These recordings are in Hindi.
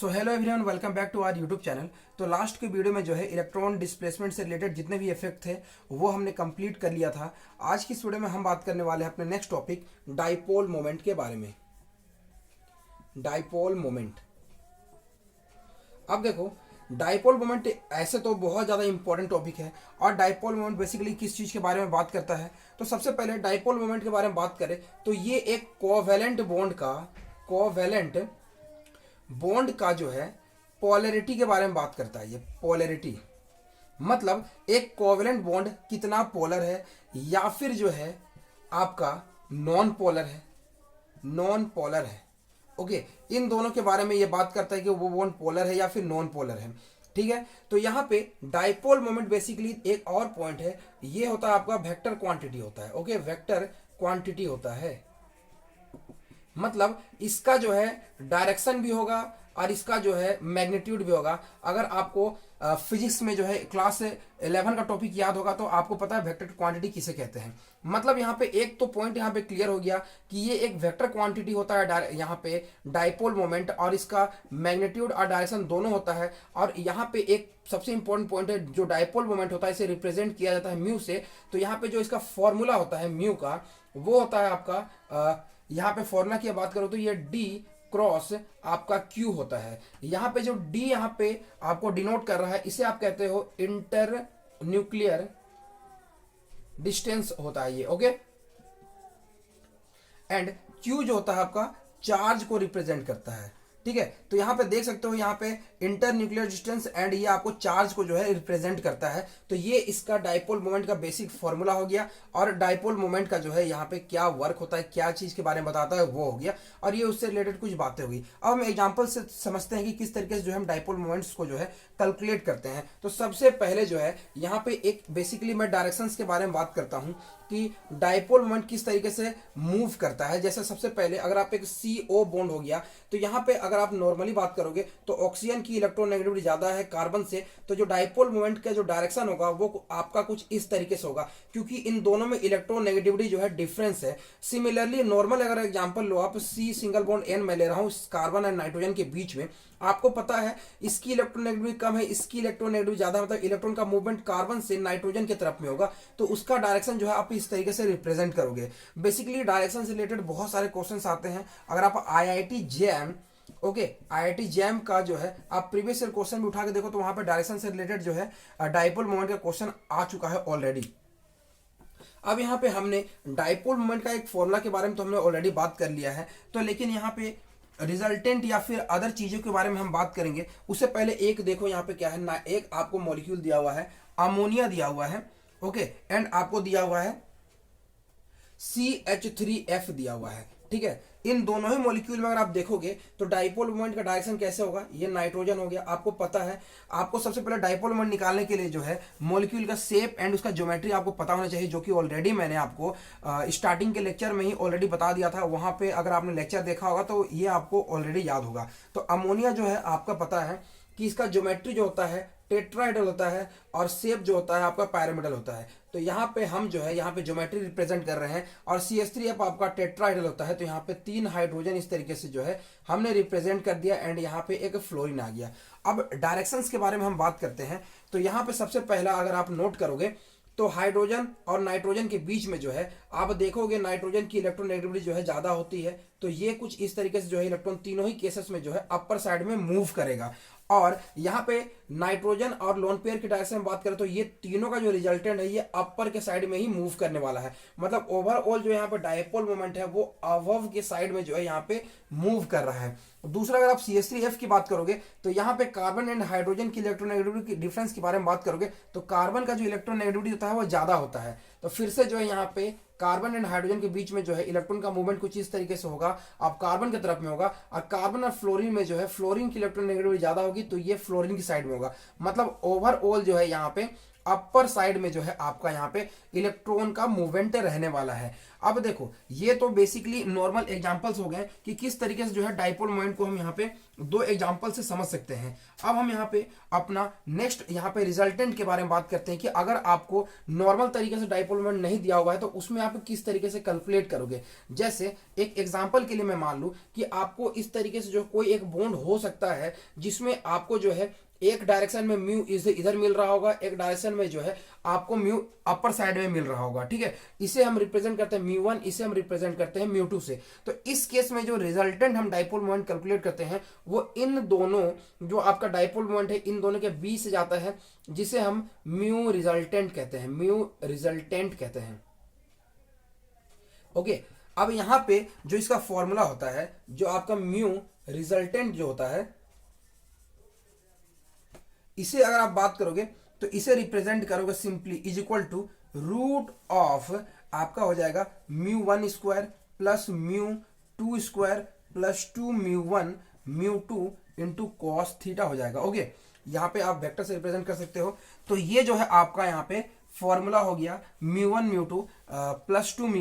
So hello everyone, welcome back to our YouTube channel. तो लास्ट के वीडियो में जो है इलेक्ट्रॉन डिस्प्लेसमेंट से रिलेटेड जितने भी इफेक्ट थे वो हमने कंप्लीट कर लिया था। आज की इस वीडियो में हम बात करने वाले हैं अपने नेक्स्ट टॉपिक डाइपोल मोमेंट के बारे में। डाइपोल मोमेंट, अब देखो डाइपोल मोमेंट ऐसे तो बहुत ज़्यादा इंपॉर्टेंट टॉपिक है। और डाइपोल मोमेंट बेसिकली किस चीज़ के बारे में बात करता है, तो सबसे पहले डाइपोल मोमेंट के बारे में बात करें तो ये एक कोवैलेंट बॉन्ड का जो है पोलैरिटी के बारे में बात करता है। ये पोलैरिटी मतलब एक कोवैलेंट बॉन्ड कितना पोलर है या फिर जो है आपका नॉन पोलर है। ओके, इन दोनों के बारे में ये बात करता है कि वो बॉन्ड पोलर है या फिर नॉन पोलर है। ठीक है, तो यहाँ पे डाइपोल मोमेंट बेसिकली एक और पॉइंट है, ये होता है आपका वेक्टर क्वांटिटी होता है। ओके, वेक्टर क्वांटिटी होता है, मतलब इसका जो है डायरेक्शन भी होगा और इसका जो है मैग्नीट्यूड भी होगा। अगर आपको फिजिक्स में जो है क्लास 11 का टॉपिक याद होगा तो आपको पता है वेक्टर क्वांटिटी किसे कहते हैं। मतलब यहाँ पे एक तो पॉइंट यहाँ पे क्लियर हो गया कि ये एक वेक्टर क्वांटिटी होता है यहाँ पे डाइपोल मोमेंट, और इसका मैग्नीट्यूड और डायरेक्शन दोनों होता है। और यहाँ पे एक सबसे इंपॉर्टेंट पॉइंट है, जो डाइपोल मोमेंट होता है इसे रिप्रेजेंट किया जाता है म्यू से। तो यहाँ पे जो इसका फॉर्मूला होता है म्यू का, वो होता है आपका यहाँ पे फॉर्मूला की बात करो तो ये डी क्रॉस आपका क्यू होता है। यहाँ पे जो डी यहाँ पे आपको डिनोट कर रहा है, इसे आप कहते हो इंटर न्यूक्लियर डिस्टेंस होता है ये। ओके, एंड क्यू जो होता है आपका चार्ज को रिप्रेजेंट करता है। ठीक है, तो यहाँ पे देख सकते हो यहाँ पे इंटर न्यूक्लियर डिस्टेंस एंड ये आपको चार्ज को जो है रिप्रेजेंट करता है। तो ये इसका डाइपोल मोमेंट का बेसिक फॉर्मूला हो गया। और डाइपोल मोमेंट का जो है यहाँ पे क्या वर्क होता है, क्या चीज के बारे में बताता है, वो हो गया। और ये उससे रिलेटेड कुछ बातें होगी। अब हम एग्जाम्पल से समझते हैं कि किस तरीके से जो है हम डाइपोल मोमेंट्स को जो है कैलकुलेट करते हैं। तो सबसे पहले जो है यहाँ पे एक बेसिकली मैं डायरेक्शंस के बारे में बात करता हूँ कि डाइपोल मोमेंट किस तरीके से मूव करता है। जैसे सबसे पहले अगर आप एक CO बॉन्ड हो गया, तो यहाँ पे अगर आप नॉर्मली बात करोगे तो ऑक्सीजन की इलेक्ट्रोनेगेटिविटी ज्यादा है कार्बन से, तो जो डाइपोल मोमेंट का जो डायरेक्शन होगा वो आपका कुछ इस तरीके से होगा, क्योंकि इन दोनों में इलेक्ट्रोनेगेटिविटी जो है डिफरेंस है। सिमिलरली नॉर्मल अगर एग्जांपल लो आप, C सिंगल बॉन्ड N मैं ले रहा हूँ कार्बन एंड नाइट्रोजन के बीच में, आपको पता है इसकी इलेक्ट्रोनेगेटिविटी कम है, इसकी इलेक्ट्रोनेगेटिविटी ज्यादा, मतलब इलेक्ट्रॉन का मूवमेंट कार्बन से नाइट्रोजन की तरफ में होगा। तो उसका डायरेक्शन जो है आप इस तरीके से रिप्रेजेंट करोगे। बेसिकली डायरेक्शन से रिलेटेड बहुत सारे क्वेश्चंस आते हैं। अगर आप IIT जैम का जो है आप प्रीवियस ईयर क्वेश्चन भी उठा के देखो तो वहां पे डायरेक्शन से रिलेटेड जो है डाइपोल मोमेंट का क्वेश्चन आ चुका है ऑलरेडी। अब यहाँ पे हमने डाइपोल मोमेंट का एक फॉर्मूला के बारे में तो हमने ऑलरेडी बात कर लिया है, तो लेकिन यहाँ पे रिजल्टेंट या फिर अदर चीजों के बारे में हम बात करेंगे। उससे पहले एक देखो यहाँ पे क्या है ना, एक आपको मॉलिक्यूल दिया हुआ है, अमोनिया दिया हुआ है। ओके, एंड आपको दिया हुआ है CH3F दिया हुआ है। ठीक है, इन दोनों ही मॉलिक्यूल में अगर आप देखोगे तो डाइपोल मोमेंट का डायरेक्शन कैसे होगा, ये नाइट्रोजन हो गया। आपको पता है, आपको सबसे पहले डाइपोल मोमेंट निकालने के लिए जो है मॉलिक्यूल का शेप एंड उसका ज्योमेट्री आपको पता होना चाहिए, जो कि ऑलरेडी मैंने आपको स्टार्टिंग के लेक्चर में ही ऑलरेडी बता दिया था। वहां पे अगर आपने लेक्चर देखा होगा तो ये आपको ऑलरेडी याद होगा। तो अमोनिया जो है आपका पता है कि इसका ज्योमेट्री जो होता है टेट्राहेड्रल होता है और शेप जो होता है आपका पैरामिडल होता है। तो यहाँ पे हम जो है यहाँ पे ज्योमेट्री रिप्रेजेंट कर रहे हैं, और CH3F आपका टेट्राहेड्रल होता है। तो यहाँ पे 3 हाइड्रोजन इस तरीके से जो है हमने रिप्रेजेंट कर दिया, एंड यहाँ पे एक फ्लोरीन आ गया। अब डायरेक्शंस के बारे में हम बात करते हैं। तो यहाँ पे सबसे पहला अगर आप नोट करोगे तो हाइड्रोजन और नाइट्रोजन के बीच में जो है आप देखोगे नाइट्रोजन की इलेक्ट्रोनेगेटिविटी जो है ज्यादा होती है। तो ये कुछ इस तरीके से जो है इलेक्ट्रॉन तीनों ही केसेस में जो है अपर साइड में मूव करेगा। और यहाँ पे नाइट्रोजन और लोन पेयर की डायरेक्शन में बात करें तो ये तीनों का जो रिजल्टेंट है ये अपर के साइड में ही मूव करने वाला है। मतलब ओवरऑल जो यहाँ पे डाइपोल मोमेंट है वो अबव के साइड में जो है यहाँ पे मूव कर रहा है। दूसरा अगर आप CH3F की बात करोगे तो यहाँ पे कार्बन एंड हाइड्रोजन की इलेक्ट्रोनेगेटिविटी की डिफरेंस के बारे में बात करोगे तो कार्बन का जो इलेक्ट्रोनेगेटिविटी होता है वो ज्यादा होता है। तो फिर से जो है यहाँ पे कार्बन एंड हाइड्रोजन के बीच में जो है इलेक्ट्रॉन का मूवमेंट कुछ इस तरीके से होगा, अब कार्बन की तरफ में होगा। और कार्बन और फ्लोरीन में जो है फ्लोरीन की इलेक्ट्रोनेगेटिविटी ज्यादा होगी, तो ये फ्लोरीन की साइड में होगा। मतलब ओवरऑल जो है यहाँ पे अपर साइड में जो है आपका यहाँ पे इलेक्ट्रॉन का मूवमेंट रहने वाला है। अब देखो ये तो बेसिकली नॉर्मल एग्जांपल्स हो गए कि किस तरीके से जो है डाइपोल मोमेंट को हम यहाँ पे दो एग्जांपल से समझ सकते हैं। अब हम यहाँ पे अपना नेक्स्ट यहाँ पे रिजल्टेंट के बारे में बात करते हैं कि अगर आपको नॉर्मल तरीके से डाइपोल मोमेंट नहीं दिया हुआ है तो उसमें आप किस तरीके से कैलकुलेट करोगे। जैसे एक एग्जांपल के लिए मैं मान लूं कि आपको इस तरीके से जो कोई एक बॉन्ड हो सकता है जिसमें आपको जो है एक डायरेक्शन में म्यू इधर मिल रहा होगा, एक डायरेक्शन में जो है आपको म्यू अपर साइड में मिल रहा होगा, ठीक है। इसे हम रिप्रेजेंट करते हैं म्यू 1, इसे हम रिप्रेजेंट करते हैं म्यू 2 से। तो इस केस में जो रिजल्टेंट हम डाइपोल मोमेंट कैलकुलेट करते हैं वो इन दोनों जो आपका डाइपोल मोमेंट है इन दोनों के बीच से जाता है, जिसे हम म्यू रिजल्टेंट कहते हैं, म्यू रिजल्टेंट कहते हैं। ओके, अब यहां पे जो इसका फॉर्मूला होता है, जो आपका म्यू रिजल्टेंट जो होता है, इसे अगर आप बात करोगे तो इसे रिप्रेजेंट करोगे simply is equal to root of आपका हो जाएगा mu 1 square plus mu 2 square plus 2 mu 1 mu 2 into cos theta हो जाएगा। ओके, यहाँ पे आप वेक्टर से रिप्रेजेंट कर सकते हो। तो ये जो है आपका यहाँ पे फॉर्मूला हो गया mu 1 mu 2 plus 2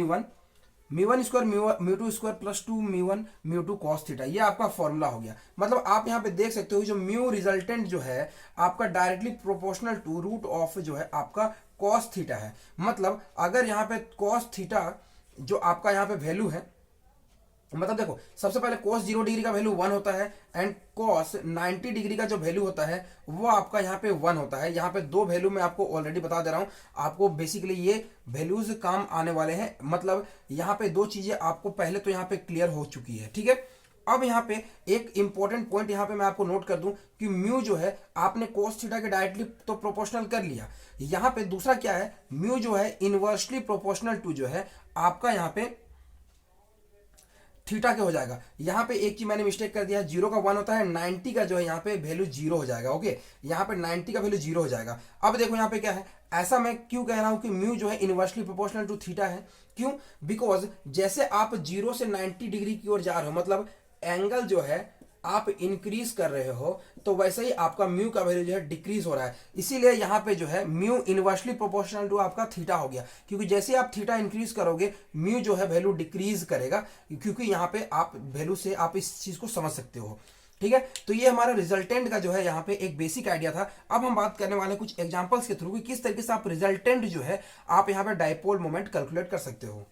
mu 1 square mu 2 square plus 2 mu 1 mu 2 cos theta, ये आपका फॉर्मूला हो गया। मतलब आप यहाँ पे देख सकते हो जो म्यू रिजल्टेंट जो है आपका directly proportional to root of जो है आपका कॉस थीटा है। मतलब अगर यहाँ पे कॉस थीटा जो आपका यहाँ पे वैल्यू है, मतलब देखो सबसे पहले cos 0 डिग्री का वैल्यू 1 होता है एंड cos 90 डिग्री का जो वैल्यू होता है वो आपका यहाँ पे 1 होता है। यहाँ पे दो वैल्यू मैं आपको ऑलरेडी बता दे रहा हूँ, आपको बेसिकली ये वैल्यूज काम आने वाले हैं। मतलब यहाँ पे दो चीजें आपको पहले तो यहाँ पे क्लियर हो चुकी है, ठीक है। अब यहाँ पे एक इंपॉर्टेंट पॉइंट यहाँ पे मैं आपको नोट कर दूं कि म्यू जो है आपने cos थीटा के डायरेक्टली तो प्रोपोर्शनल कर लिया, यहाँ पे दूसरा क्या है, म्यू जो है इनवर्सली प्रोपोर्शनल टू जो है आपका यहाँ पे थीटा के हो जाएगा। यहाँ पे एक चीज मैंने मिस्टेक कर दिया, 0 का 1 होता है, 90 का जो है यहाँ पे वैल्यू 0 हो जाएगा। ओके, यहाँ पे 90 का वैल्यू 0 हो जाएगा। अब देखो यहाँ पे क्या है, ऐसा मैं क्यों कह रहा हूं कि म्यू जो है इनवर्सली प्रोपोर्शनल टू थीटा है, क्यों, बिकॉज जैसे आप 0 से 90 डिग्री की ओर जा रहे हो, मतलब एंगल जो है आप इंक्रीज कर रहे हो, तो वैसे ही आपका म्यू का वैल्यू जो है डिक्रीज हो रहा है। इसीलिए यहाँ पे जो है म्यू इनवर्सली प्रोपोर्शनल टू आपका थीटा हो गया, क्योंकि जैसे आप थीटा इंक्रीज करोगे म्यू जो है वैल्यू डिक्रीज करेगा, क्योंकि यहाँ पे आप वैल्यू से आप इस चीज को समझ सकते हो, ठीक है। तो ये हमारा रिजल्टेंट का जो है यहाँ पे एक बेसिक आइडिया था। अब हम बात करने वाले कुछ एग्जांपल्स के थ्रू कि किस तरीके से आप रिजल्टेंट जो है आप यहाँ पे डाइपोल मोमेंट कैलकुलेट कर सकते हो।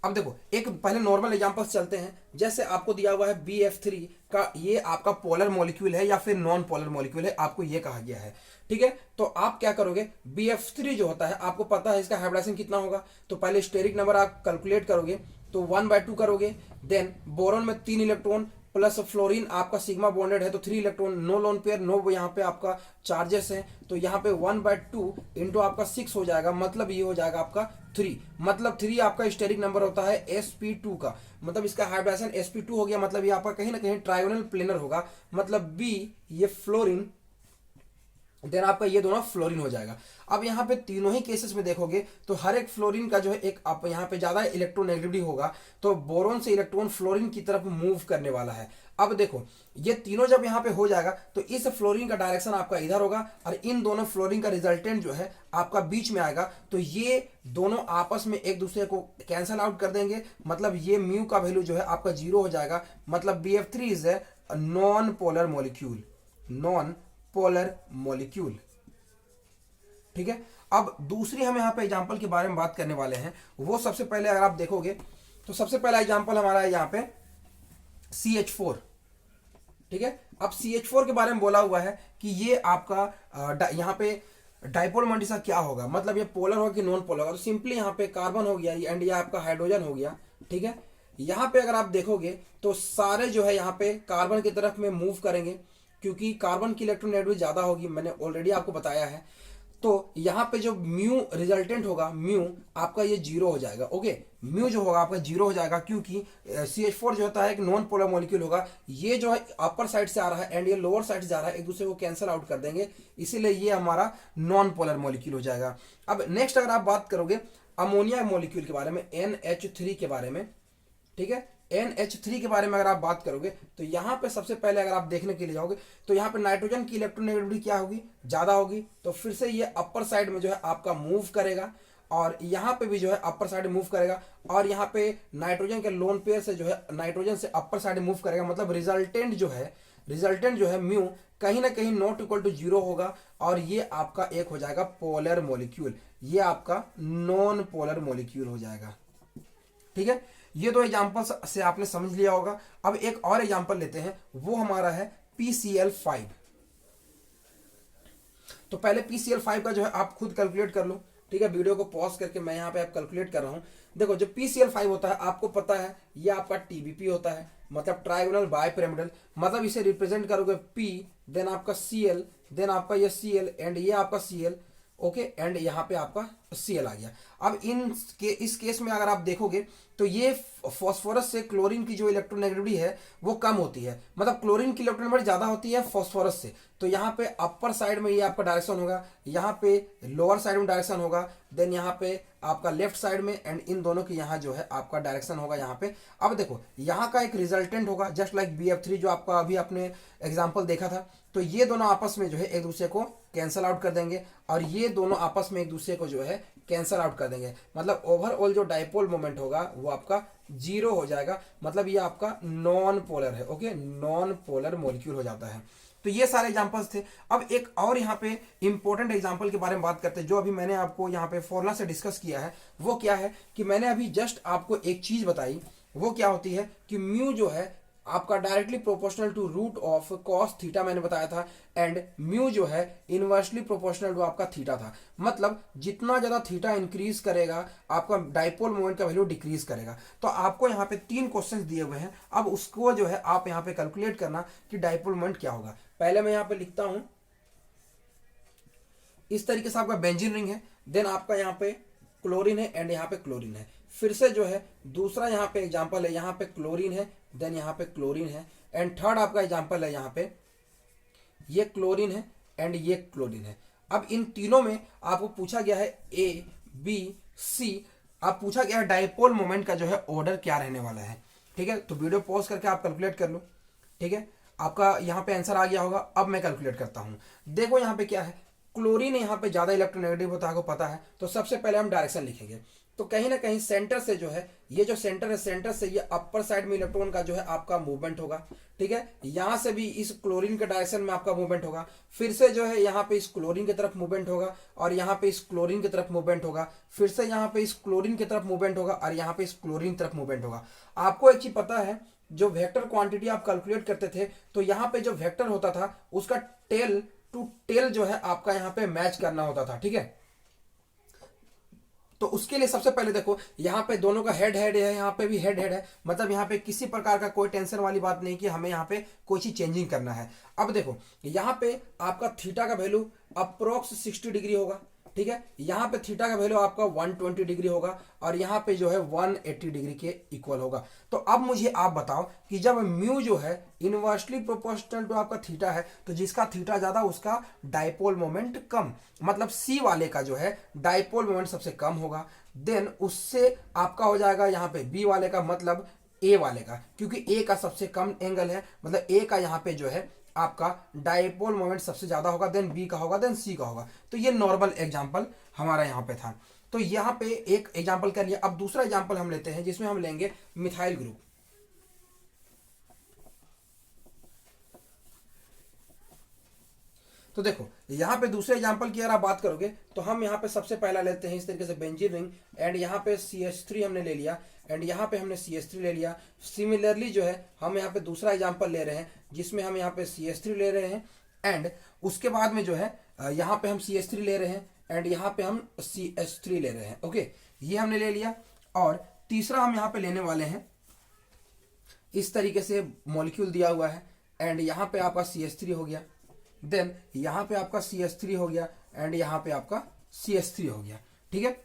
अब देखो एक पहले नॉर्मल एग्जांपल्स चलते हैं। जैसे आपको दिया हुआ है BF3 का, ये आपका पोलर मॉलिक्यूल है या फिर नॉन पोलर मॉलिक्यूल है, आपको ये कहा गया है, ठीक है। तो आप क्या करोगे, BF3 जो होता है आपको पता है इसका हाइब्रिडाइजेशन कितना होगा, तो पहले स्टेरिक नंबर आप कैलकुलेट करोगे तो 1/2 करोगे। देन बोरॉन में 3 इलेक्ट्रॉन प्लस फ्लोरीन आपका सिग्मा बॉन्डेड है तो 3 electron, no lone pair, no यहाँ पे आपका चार्जेस है, तो यहाँ पे 1/2 इंटू आपका 6 हो जाएगा, मतलब ये हो जाएगा आपका 3। मतलब 3 आपका स्टेरिक नंबर होता है sp2 का, मतलब इसका हाइब्रिडाइजेशन sp2 हो गया, मतलब ये आपका कहीं ना कहीं ट्राइगोनल प्लेनर होगा, मतलब B ये फ्लोरीन, देन आपका ये दोनों फ्लोरीन हो जाएगा। अब यहाँ पे तीनों ही केसेस में देखोगे तो हर एक फ्लोरीन का जो है एक आप यहाँ पे ज्यादा इलेक्ट्रोनेगेटिविटी होगा, तो बोरोन से इलेक्ट्रॉन फ्लोरीन की तरफ मूव करने वाला है। अब देखो ये तीनों जब यहाँ पे हो जाएगा तो इस फ्लोरीन का डायरेक्शन आपका इधर होगा और इन दोनों फ्लोरीन का रिजल्टेंट जो है आपका बीच में आएगा, तो ये दोनों आपस में एक दूसरे को कैंसल आउट कर देंगे, मतलब ये म्यू का वैल्यू जो है आपका 0 हो जाएगा। मतलब BF3 is a non polar molecule, non polar molecule, ठीक है। अब दूसरी हम यहाँ पे एग्जांपल के बारे में बात करने वाले हैं। वो सबसे पहले अगर आप देखोगे तो सबसे पहला एग्जांपल हमारा है यहाँ पे CH4, ठीक है। अब CH4 के बारे में बोला हुआ है कि ये आपका यहाँ पे डाइपोल मोमेंट इसका क्या होगा, मतलब ये पोलर होगा कि नॉन पोलर होगा। तो सिंपली यहाँ पे कार्बन हो गया एंड ये आपका हाइड्रोजन हो गया, ठीक है। यहाँ पे अगर आप देखोगे तो सारे जो है यहाँ पे कार्बन की तरफ में मूव करेंगे, क्योंकि कार्बन की इलेक्ट्रोनेगेटिविटी ज्यादा होगी, मैंने ऑलरेडी आपको बताया है। तो यहाँ पे जो म्यू रिजल्टेंट होगा, म्यू आपका ये 0 हो जाएगा। ओके, म्यू जो होगा आपका 0 हो जाएगा, क्योंकि CH4 जो होता है एक नॉन पोलर मॉलिक्यूल होगा, ये जो है अपर साइड से आ रहा है एंड ये लोअर साइड से जा रहा है, एक दूसरे को कैंसिल आउट कर देंगे, इसीलिए ये हमारा नॉन पोलर मॉलिक्यूल हो जाएगा। अब नेक्स्ट अगर आप बात करोगे अमोनिया मॉलिक्यूल के बारे में, NH3 के बारे में, ठीक है, NH3 के बारे में अगर आप बात करोगे तो यहाँ पे सबसे पहले अगर आप देखने के लिए जाओगे तो यहाँ पे नाइट्रोजन की इलेक्ट्रोनेगेटिविटी क्या होगी, ज्यादा होगी, तो फिर से ये अपर साइड में जो है आपका मूव करेगा और यहाँ पे भी जो है अपर साइड मूव करेगा और यहाँ पे नाइट्रोजन के लोन पेयर से जो है नाइट्रोजन से अपर साइड मूव करेगा। मतलब रिजल्टेंट जो है म्यू कहीं ना कहीं नॉट इक्वल टू 0 होगा और ये आपका एक हो जाएगा पोलर मॉलिक्यूल, ये आपका नॉन पोलर मॉलिक्यूल हो जाएगा। ठीक है, ये दो एग्जांपल से आपने समझ लिया होगा। अब एक और एग्जांपल लेते हैं, वो हमारा है PCl5। तो पहले PCl5 का जो है आप खुद कैलकुलेट कर लो। ठीक है, वीडियो को पॉज करके मैं यहाँ पे आप कैलकुलेट कर रहा हूँ। देखो जो PCl5 होता है आपको पता है ये आपका TBP होता है, मतलब ट्राइगोनल बाइपिरामिडल। मतलब इसे रिप्रेजेंट करोगे P, देन आपका Cl, देन आपका ये Cl एंड ये आपका Cl, ओके, एंड यहाँ पे आपका Cl आ गया। अब इस केस में अगर आप देखोगे तो ये फॉस्फोरस से क्लोरीन की जो इलेक्ट्रोनेगेटिविटी है वो कम होती है, मतलब क्लोरीन की इलेक्ट्रोनेगेटिविटी ज्यादा होती है फॉस्फोरस से। तो यहाँ पे अपर साइड में ये आपका डायरेक्शन होगा, यहाँ पे लोअर साइड में डायरेक्शन होगा, देन यहाँ पे आपका लेफ्ट साइड में, एंड इन दोनों की यहाँ जो है आपका डायरेक्शन होगा यहाँ पे। अब देखो यहाँ का एक रिजल्टेंट होगा जस्ट लाइक BF3 जो आपका अभी आपने एग्जाम्पल देखा था। तो ये दोनों आपस में जो है एक दूसरे को कैंसल आउट कर देंगे और ये दोनों आपस में एक दूसरे को जो है कैंसल आउट कर देंगे। मतलब ओवरऑल जो डाइपोल मोमेंट होगा वो आपका 0 हो जाएगा। मतलब ये आपका नॉन पोलर है, ओके, नॉन पोलर मॉलिक्यूल हो जाता है। तो ये सारे एग्जांपल्स थे। अब एक और यहाँ पे इंपॉर्टेंट एग्जांपल के बारे में बात करते हैं जो अभी मैंने आपको यहाँ पे फॉर्मूला से डिस्कस किया है। वो क्या है कि मैंने अभी जस्ट आपको एक चीज बताई, वो क्या होती है कि म्यू जो है आपका directly proportional to root of cos theta मैंने बताया था, एंड म्यू जो है इनवर्सली प्रोपोर्शनल टू आपका थीटा था। मतलब जितना ज्यादा थीटा इंक्रीज करेगा आपका डाइपोल मोमेंट का वैल्यू डिक्रीज करेगा। तो आपको यहाँ पे 3 क्वेश्चंस दिए हुए हैं, अब उसको जो है आप यहाँ पे कैलकुलेट करना कि डाइपोल मोमेंट क्या होगा। पहले मैं यहाँ पे लिखता हूं, इस तरीके से आपका बेंजीन रिंग है, देन आपका यहाँ पे क्लोरीन है एंड यहाँ पे क्लोरीन है। फिर से जो है दूसरा यहाँ पे एग्जांपल है, यहाँ पे क्लोरीन है, देन यहाँ पे क्लोरीन है, एंड थर्ड आपका एग्जांपल है यहाँ पे ये क्लोरीन है एंड ये क्लोरीन है। अब इन तीनों में आपको पूछा गया है A, B, C, अब पूछा गया है डाइपोल मोमेंट का जो है ऑर्डर क्या रहने वाला है। ठीक है, तो वीडियो पॉज करके आप कैलकुलेट कर लो। ठीक है, आपका यहाँ पे आंसर आ गया होगा। अब मैं कैलकुलेट करता हूँ। देखो यहाँ पे क्या है, क्लोरीन यहाँ पे ज्यादा इलेक्ट्रोनेगेटिव होता है, आपको पता है। तो सबसे पहले हम डायरेक्शन लिखेंगे। तो कहीं ना कहीं सेंटर से जो है ये जो सेंटर है, सेंटर से ये अपर साइड में इलेक्ट्रॉन का जो है आपका मूवमेंट होगा। ठीक है, यहां से भी इस क्लोरीन के डायरेक्शन में आपका मूवमेंट होगा, फिर से जो है यहाँ पे इस क्लोरीन की तरफ मूवमेंट होगा और यहाँ पे इस क्लोरीन की तरफ मूवमेंट होगा, फिर से यहाँ पे इस क्लोरीन की तरफ मूवमेंट होगा और यहाँ पे इस क्लोरीन की तरफ मूवमेंट होगा। आपको एक चीज पता है, जो वेक्टर क्वांटिटी आप कैलकुलेट करते थे तो यहाँ पे जो वेक्टर होता था उसका टेल टू टेल जो है आपका यहाँ पे मैच करना होता था। ठीक है, तो उसके लिए सबसे पहले देखो यहाँ पे दोनों का हेड हेड है, यहाँ पे भी हेड हेड है, मतलब यहाँ पे किसी प्रकार का कोई टेंशन वाली बात नहीं कि हमें यहाँ पे कोई चीज चेंजिंग करना है। अब देखो यहाँ पे आपका थीटा का वैल्यू अप्रोक्स 60 डिग्री होगा। ठीक है, यहाँ पे थीटा का वैल्यू आपका 120 डिग्री होगा और यहाँ पे जो है 180 डिग्री के इक्वल होगा। तो अब मुझे आप बताओ कि जब म्यू जो है इनवर्सली प्रोपोर्शनल टू आपका थीटा है, तो जिसका थीटा ज्यादा उसका डाइपोल मोमेंट कम, मतलब सी वाले का जो है डाइपोल मोमेंट सबसे कम होगा। देन उससे आपका हो जाएगा यहाँ पे बी वाले का, मतलब ए वाले का, क्योंकि ए का सबसे कम एंगल है, मतलब ए का यहाँ पे जो है आपका डाइपोल मोमेंट सबसे ज्यादा होगा, देन बी का होगा, देन सी का होगा। तो ये नॉर्मल एग्जांपल हमारा यहाँ पे था। तो यहाँ पे एक एग्जांपल कर लिया। अब दूसरा एग्जांपल हम लेते हैं जिसमें हम लेंगे मिथाइल ग्रुप। तो देखो यहाँ पे दूसरे एग्जांपल की अगर आप बात करोगे तो हम यहाँ पे सबसे पहला लेते हैं इस तरीके से बेंजीन रिंग, एंड यहाँ पे CH3 हमने ले लिया, एंड यहाँ पे हमने CH3 ले लिया। सिमिलरली जो है हम यहाँ पे दूसरा एग्जांपल ले रहे हैं जिसमें हम यहाँ पे CH3 ले रहे हैं, एंड उसके बाद में जो है यहाँ पे हम CH3 ले रहे हैं एंड यहाँ पे हम CH3 ले रहे हैं। ओके, ये हमने ले लिया। और तीसरा हम यहाँ पे लेने वाले हैं, इस तरीके से मॉलिक्यूल दिया हुआ है, एंड यहाँ पे आपका CH3 हो गया, देन यहाँ पे आपका CH3 हो गया, एंड यहाँ पे आपका CH3 हो गया। ठीक है,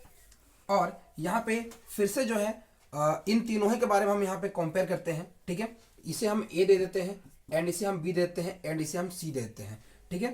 और यहाँ पे फिर से जो है इन तीनों के बारे में हम यहाँ पे कंपेयर करते हैं। ठीक है, इसे हम A दे देते हैं, एंड इसे हम B देते हैं, एंड इसे हम C दे देते हैं। ठीक है,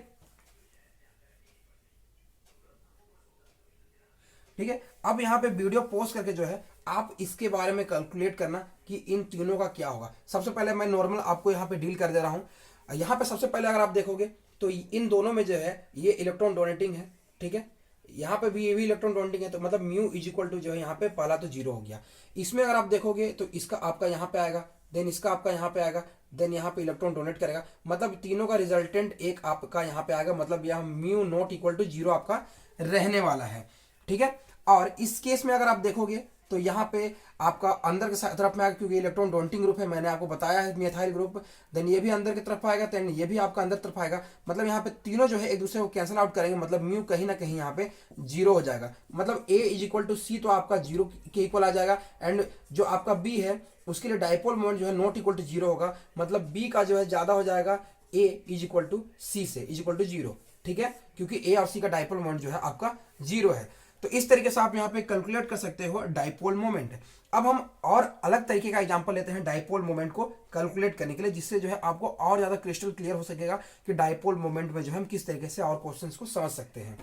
ठीक है, अब यहाँ पे वीडियो पॉज करके जो है आप इसके बारे में कैलकुलेट करना कि इन तीनों का क्या होगा। सबसे पहले मैं नॉर्मल आपको यहाँ पे डील कर दे रहा हूँ। यहाँ पे सबसे पहले अगर आप देखोगे तो इन दोनों में जो है ये इलेक्ट्रॉन डोनेटिंग है, ठीक है, यहाँ पे भी ये भी इलेक्ट्रॉन डोनेटिंग है, तो मतलब म्यू इज इक्वल टू जो है यहाँ पे पहला तो जीरो हो गया। इसमें अगर आप देखोगे तो इसका आपका यहाँ पे आएगा, देन इसका आपका यहाँ पे आएगा, देन यहाँ पे इलेक्ट्रॉन डोनेट करेगा, मतलब तीनों का रिजल्टेंट एक आपका यहाँ पे आएगा, मतलब यह mu not equal to zero आपका रहने वाला है, ठीक है। और इस केस में अगर आप देखोगे तो यहाँ पे आपका अंदर की तरफ में आएगा, क्योंकि इलेक्ट्रॉन डोनेटिंग ग्रुप है, मैंने आपको बताया है मिथाइल ग्रुप, देन ये भी अंदर की तरफ आएगा, देन ये भी आपका अंदर तरफ आएगा, मतलब यहाँ पे तीनों जो है एक दूसरे को कैंसिल आउट करेंगे, मतलब म्यू कहीं ना कहीं यहाँ पे जीरो हो जाएगा, मतलब ए इज इक्वल टू सी तो आपका जीरो के इक्वल आ जाएगा, एंड जो आपका बी है उसके लिए डाइपोल मोमेंट जो है नॉट इक्वल टू जीरो होगा, मतलब बी का जो है ज्यादा हो जाएगा ए इज इक्वल टू सी से, इज इक्वल टू जीरो, ठीक है, क्योंकि ए और सी का डाइपोल मोमेंट जो है आपका जीरो है। तो इस तरीके से आप यहाँ पे कैलकुलेट कर सकते हो डाइपोल मोमेंट। अब हम और अलग तरीके का एग्जांपल लेते हैं डाइपोल मोमेंट को कैलकुलेट करने के लिए, जिससे जो है आपको और ज्यादा क्रिस्टल क्लियर हो सकेगा कि डाइपोल मोमेंट में जो है हम किस तरीके से और क्वेश्चंस को समझ सकते हैं।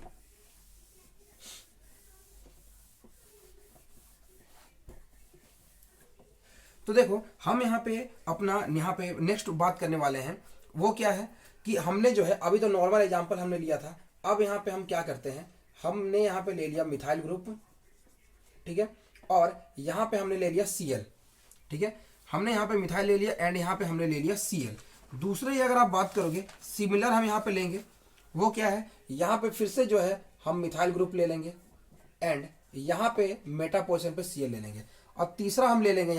तो देखो हम यहाँ पे नेक्स्ट बात करने वाले हैं, वो क्या है कि हमने जो है अभी तो नॉर्मल एग्जांपल हमने लिया था, अब यहाँ पे हम क्या करते हैं, हमने यहाँ पे ले लिया मिथाइल ग्रुप, ठीक है, और यहाँ पे हमने ले लिया Cl, ठीक है, हमने यहाँ पे मिथाइल ले लिया एंड यहाँ पे हमने ले लिया Cl। दूसरे अगर आप बात करोगे सिमिलर हम यहाँ पे लेंगे, वो क्या है, यहाँ पे फिर से जो है हम मिथाइल ग्रुप ले लेंगे एंड यहाँ पे मेटा पोजीशन पे Cl ले लेंगे, और तीसरा हम ले लेंगे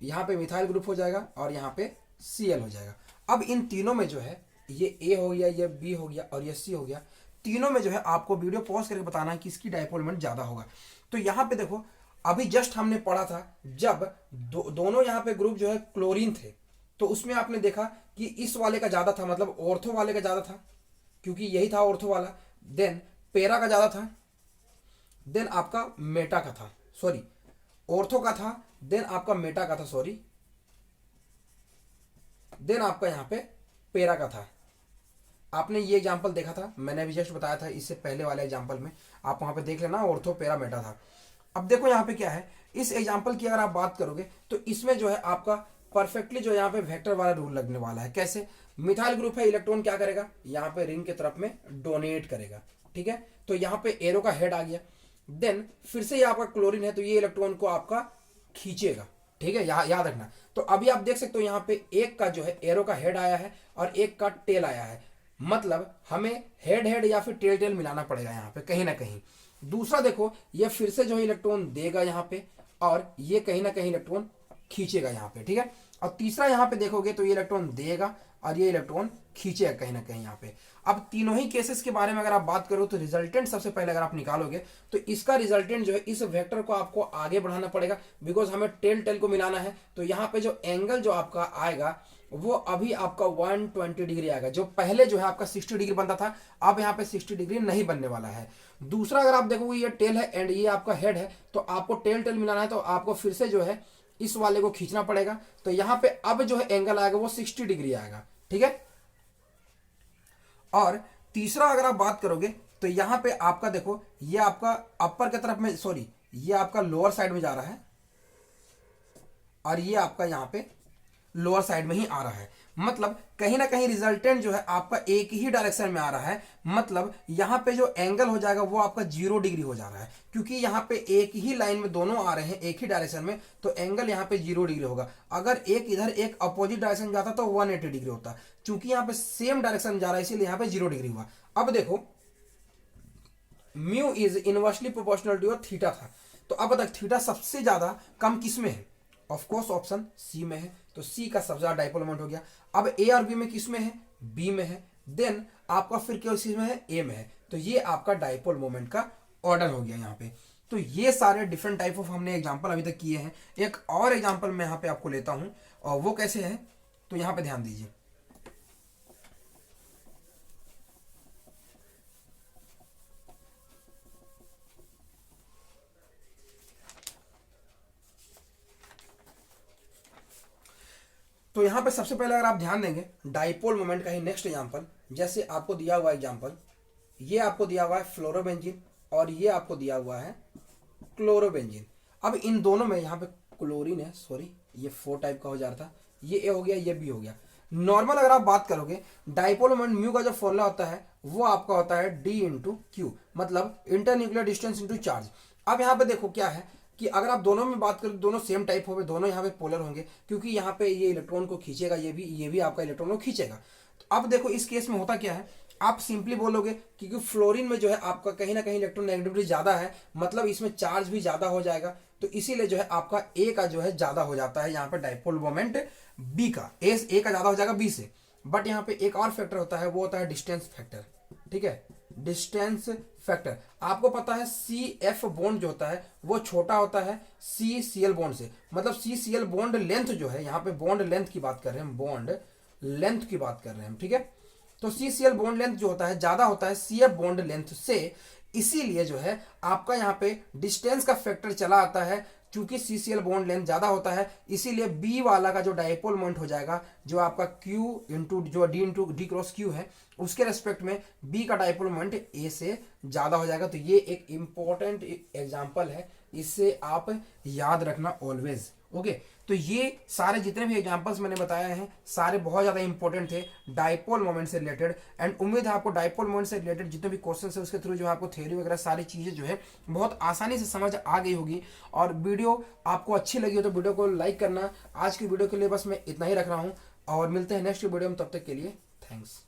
यहाँ पे मिथाइल ग्रुप हो जाएगा और यहाँ पे Cl हो जाएगा। अब इन तीनों में जो है ये A हो गया, ये B हो गया और ये C हो गया, तीनों में जो है आपको वीडियो पॉज करके बताना है कि इसकी डाइपोल मोमेंट ज्यादा होगा। तो यहाँ पे देखो अभी जस्ट हमने पढ़ा था जब दोनों यहाँ पे ग्रुप जो है क्लोरीन थे, तो उसमें आपने देखा कि इस वाले का ज्यादा था, मतलब ऑर्थो वाले का ज्यादा था, क्योंकि यही था ऑर्थो वाला, देन पेरा का ज्यादा था, देन आपका मेटा का था, सॉरी ऑर्थो का था, देन आपका मेटा का था, सॉरी, देन आपका यहाँ पे पेरा का था। आपने ये एग्जांपल देखा था, मैंने अभी जस्ट बताया था इससे पहले वाले एग्जांपल में, आप वहां पे देख लेना, ऑर्थो पेरा मेटा था। अब देखो यहाँ पे क्या है, इस एग्जांपल की अगर आप बात करोगे तो इसमें जो है आपका परफेक्टली जो यहाँ पे वेक्टर वाला रूल लगने वाला है। कैसे, मिथाइल ग्रुप है, इलेक्ट्रॉन क्या करेगा, यहाँ पे रिंग की तरफ में डोनेट करेगा, ठीक है, तो यहाँ पे एरो का हेड आ गया, देन फिर से ये आपका क्लोरीन है तो ये इलेक्ट्रॉन को आपका खींचेगा, ठीक है, याद रखना। तो अभी आप देख सकते हो यहाँ पे एक का जो है एरो का हेड आया है और एक का टेल आया है, मतलब हमें हेड हेड या फिर टेल टेल मिलाना पड़ेगा यहाँ पे कहीं ना कहीं। दूसरा देखो ये फिर से जो है इलेक्ट्रॉन देगा यहाँ पे और ये कहीं ना कहीं इलेक्ट्रॉन खींचेगा यहाँ पे, ठीक है, और तीसरा यहाँ पे देखोगे तो ये इलेक्ट्रॉन देगा और ये इलेक्ट्रॉन खींचेगा कहीं ना कहीं यहाँ पे। अब तीनों ही केसेस के बारे में अगर आप बात करो तो रिजल्टेंट सबसे पहले अगर आप निकालोगे तो इसका रिजल्टेंट जो है इस वेक्टर को आपको आगे बढ़ाना पड़ेगा, बिकॉज हमें टेल टेल को मिलाना है। तो यहाँ पे जो एंगल जो आपका आएगा वो अभी आपका 120 डिग्री आएगा, जो पहले जो है आपका 60 डिग्री बनता था, अब यहाँ पे 60 डिग्री नहीं बनने वाला है। दूसरा अगर आप देखोगे ये टेल है एंड ये आपका हेड है, तो आपको टेल टेल मिलाना है, तो आपको फिर से जो है इस वाले को खींचना पड़ेगा, तो यहाँ पे अब जो है एंगल आएगा वो 60 डिग्री आएगा, ठीक है। और तीसरा अगर आप बात करोगे तो यहाँ पे आपका देखो ये आपका अपर की तरफ में, सॉरी ये आपका लोअर साइड में जा रहा है और ये आपका यहाँ पे लोअर साइड में ही आ रहा है, मतलब कहीं ना कहीं रिजल्टेंट जो है आपका एक ही डायरेक्शन में आ रहा है, मतलब यहाँ पे जो एंगल हो जाएगा वो आपका 0 डिग्री हो जा रहा है, क्योंकि यहाँ पे एक ही लाइन में दोनों आ रहे हैं एक ही डायरेक्शन में, तो एंगल यहाँ पे 0 डिग्री होगा। अगर एक इधर एक अपोजिट डायरेक्शन जाता तो 180 डिग्री होता, क्योंकि यहाँ पे सेम डायरेक्शन जा रहा है इसीलिए यहाँ पे 0 डिग्री हुआ। अब देखो mu is inversely proportional to your theta था, तो अब तक थीटा सबसे ज्यादा कम किस में है, ऑफकोर्स ऑप्शन सी में है, तो सी का सबसे ज्यादा डाइपोल मोमेंट हो गया। अब ए और बी में किस में है, बी में है, देन आपका फिर किस में है, ए में है, तो ये आपका डाइपोल मोमेंट का ऑर्डर हो गया यहाँ पे। तो ये सारे डिफरेंट टाइप ऑफ हमने एग्जांपल अभी तक किए हैं। एक और एग्जांपल मैं यहाँ पे आपको लेता हूं और वो कैसे है, तो यहाँ पे ध्यान दीजिए। तो यहां पे सबसे पहले अगर आप ध्यान देंगे डाइपोल मोमेंट का ही नेक्स्ट एग्जांपल, जैसे आपको दिया हुआ एग्जांपल, ये आपको दिया हुआ है फ्लोरोबेंजीन और ये आपको दिया हुआ है क्लोरोबेंजीन। अब इन दोनों में यहाँ पे क्लोरीन है, सॉरी ये 4 टाइप का हो जा रहा था, ये ए हो गया, ये बी हो गया। नॉर्मल अगर आप बात करोगे डाइपोल मोमेंट म्यू का जो फॉर्मूला होता है वो आपका होता है डी इंटू क्यू, मतलब इंटरन्यूक्लियर डिस्टेंस इंटू चार्ज। अब यहाँ पे देखो क्या है कि अगर आप दोनों में बात करें दोनों सेम टाइप होंगे, दोनों यहाँ पे पोलर होंगे, क्योंकि यहाँ पे ये इलेक्ट्रॉन को खींचेगा, ये भी आपका इलेक्ट्रॉन को खींचेगा। तो अब देखो इस केस में होता क्या है, आप सिंपली बोलोगे क्योंकि फ्लोरीन में जो है आपका कहीं ना कहीं इलेक्ट्रोनेगेटिविटी ज्यादा है, मतलब इसमें चार्ज भी ज्यादा हो जाएगा, तो इसीलिए जो है आपका ए का जो है ज्यादा हो जाता है यहाँ पे डाइपोल मोमेंट बी का, ए का ज्यादा हो जाएगा बी से। बट यहाँ पे एक और फैक्टर होता है, वो होता है डिस्टेंस फैक्टर, ठीक है, डिस्टेंस फैक्टर। आपको पता है सी एफ बॉन्ड जो होता है वो छोटा होता है सी सी एल बॉन्ड से, मतलब सी सी एल बॉन्ड लेंथ जो है, यहाँ पे बॉन्ड लेंथ की बात कर रहे हैं, बॉन्ड लेंथ की बात कर रहे हैं, ठीक है। तो सी सी एल बॉन्ड लेंथ जो होता है ज्यादा होता है सी एफ बॉन्ड लेंथ से, इसीलिए जो है आपका यहाँ पे डिस्टेंस का फैक्टर चला आता है। चूंकि सीसीएल बॉन्ड लेंथ ज्यादा होता है इसीलिए बी वाला का जो डाइपोल मोमेंट हो जाएगा, जो आपका क्यू इंटू जो डी क्रॉस क्यू है, उसके रेस्पेक्ट में बी का डाइपोल मोमेंट ए से ज्यादा हो जाएगा। तो ये एक इंपॉर्टेंट एग्जांपल है, इससे आप याद रखना ऑलवेज। ओके, तो ये सारे जितने भी एग्जांपल्स मैंने बताए हैं सारे बहुत ज़्यादा इंपॉर्टेंट थे डाइपोल मोमेंट से रिलेटेड। एंड उम्मीद है आपको डाइपोल मोमेंट से रिलेटेड जितने भी क्वेश्चन है उसके थ्रू जो है आपको थ्योरी वगैरह सारी चीज़ें जो है बहुत आसानी से समझ आ गई होगी। और वीडियो आपको अच्छी लगी हो तो वीडियो को लाइक करना। आज की वीडियो के लिए बस मैं इतना ही रख रहा हूँ और मिलते हैं नेक्स्ट वीडियो में, तब तक के लिए थैंक्स।